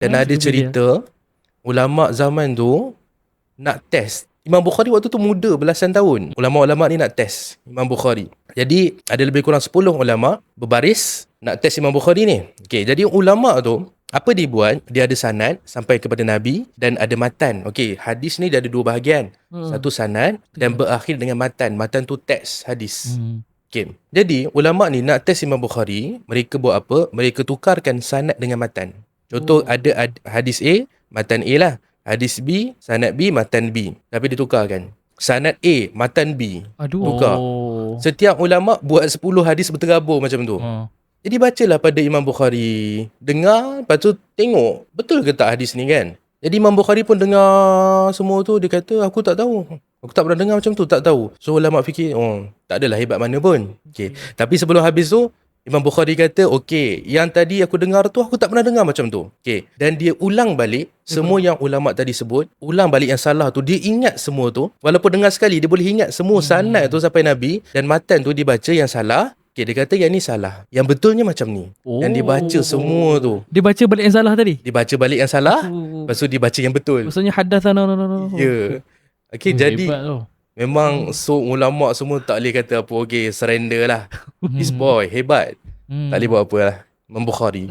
Dan ada cerita ulama zaman tu nak test Imam Bukhari waktu tu muda belasan tahun. Ulama-ulama ni nak test Imam Bukhari. Jadi ada lebih kurang 10 ulama berbaris nak test Imam Bukhari ni. Okey, jadi ulama tu apa dia buat? Dia ada sanad sampai kepada Nabi dan ada matan. Okey, hadis ni dia ada dua bahagian. Satu sanad dan berakhir dengan matan. Matan tu teks hadis. Okay. Jadi ulama ni nak test Imam Bukhari, mereka buat apa? Mereka tukarkan sanad dengan matan. Contoh ada hadis A, matan A lah. Hadis B, sanad B, matan B. Tapi ditukarkan. Sanad A, matan B. Tukar. Setiap ulama buat 10 hadis berterabur macam tu. Jadi bacalah pada Imam Bukhari. Dengar, lepas tu tengok. Betul ke tak hadis ni kan? Jadi Imam Bukhari pun dengar semua tu. Dia kata, aku tak tahu. Aku tak pernah dengar macam tu, tak tahu. So ulama fikir, tak adalah hebat mana pun. Okay. Tapi sebelum habis tu, Imam Bukhari kata, okay, yang tadi aku dengar tu, aku tak pernah dengar macam tu. Okay. Dan dia ulang balik, semua yang ulama tadi sebut, ulang balik yang salah tu. Dia ingat semua tu. Walaupun dengar sekali, dia boleh ingat semua sanad tu sampai Nabi. Dan matan tu dibaca yang salah. Okay, dia kata yang ni salah. Yang betulnya macam ni. Dan dia baca semua tu. Dia baca balik yang salah tadi? Dia baca balik yang salah, lepas tu dia baca yang betul. Maksudnya hadatsana. Ya. Okay, jadi memang ulama semua tak boleh kata apa. Okay, surrender lah. This boy, hebat. Tak boleh buat apa lah. Imam Bukhari.